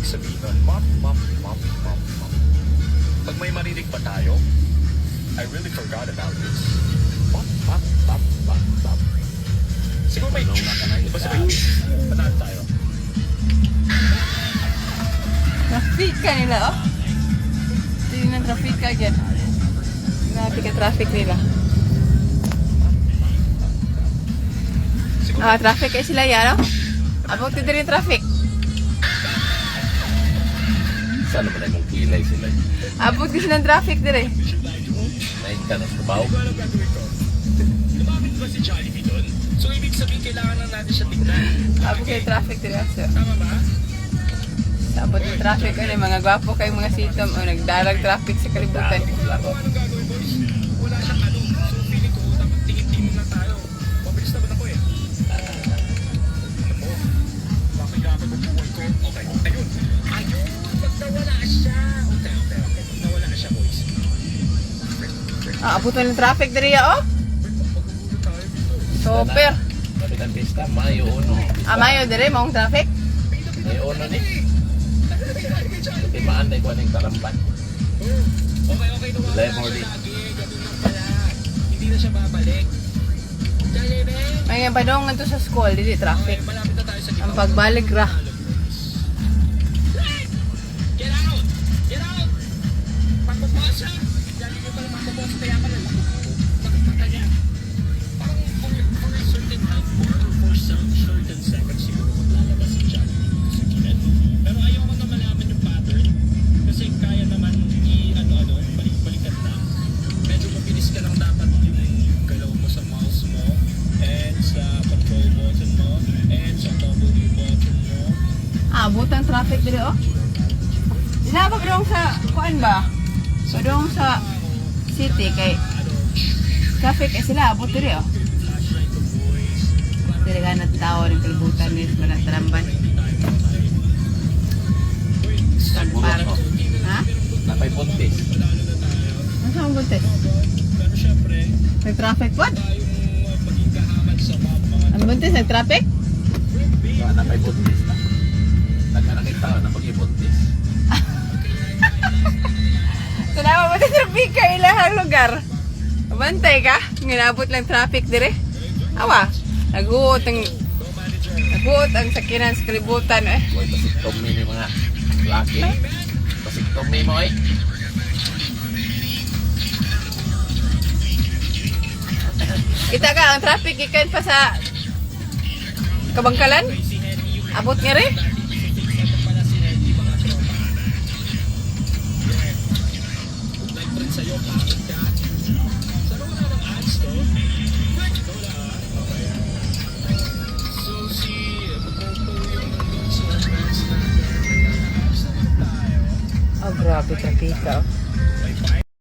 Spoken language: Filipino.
ibig sabihin nun? Mop, mop, mop, mop, mop. Pag may marinig pa tayo, I really forgot about this. Mop, mop, mop, mop, mop. Siguro may basta may panalo tayo. Traffic ka nila, oh. Tingnan traffic ka agad. Grabe ka traffic nila. Traffic kayo sila yan, oh. Abot din rin traffic. Saan naman ay mong kilay sila? Abot din silang traffic din eh. Nain ka ng trabaho? Lumapit ba si Jollibee doon? So ibig sabihin kailangan lang natin siya tignan. Abot kayo traffic din also. Tama ba? Abot yung traffic ano, mga gwapo kayong mga sitom o nagdalag traffic sa kalibutan. Anong gagawin, boys? Wala siyang ano. So feeling ko, dapat tingin-tingin lang tayo. Mabilis naman ako eh. Ano mo? Bakit gagawin mo buwan ko? Okay, ayun. Ayun! Pag nawala siya. Okay. Pag nawala siya, boys. Abot mo yung traffic din oh. Magkukulo tayo dito. Super. Sabi ng pista, Mayo Uno. Mayo din maong traffic. Mayo Uno ni. Timaan na ikaw ng talampan. Okay. July 40. Ganun lang pala. Hindi na siya babalik. Jollibee! May nga padong to sa school, dili traffic. Malapit na tayo sa Ang pagbalik ra. Get out! Get out! Pagpapas siya! Jollibee pala magpapas kaya pala. Bakit mata niya? Parang for a certain time or for some certain seconds siguro maglalabas si Jollibee sa gilid. Pero ayaw ko na malaman yung pattern. Kasi kaya naman balik-balikan na. Medyo mabilis ka lang dapat yung galaw mo sa mouse mo and sa control button mo and sa W button mo. Abot ang traffic din oh. Sila ba dong sa kuan ba? So dong sa city kay traffic sila abot din oh. Dili ka na tao ng kalibutan ni mga talamban. Para. Ha? Napay puntis. Ano sa buntes? Pero syempre, May traffic what? yung pagkikahaman sa mga Ang buntes nag-traffic? Napay puntis na. Nagkanakita ka na pag-ibuntis. Tanawa mo sa traffic ka ilahang lugar. Bantay ka? Nginabot lang traffic dire. Awa. Naguot ang sakinan sa kalibutan eh. Boy, pasiktom ni mga laki. Pasiktom ni mo eh. Kita ka, ang traffic ikan pa sa Kabangkalan. Abot nga rin. sa'yo, bakit ka? Saan wala ng ads to? Wala So si Popo yung nandun sa ads na nagkakaabs na tayo. Oh, grabe traffic ka. May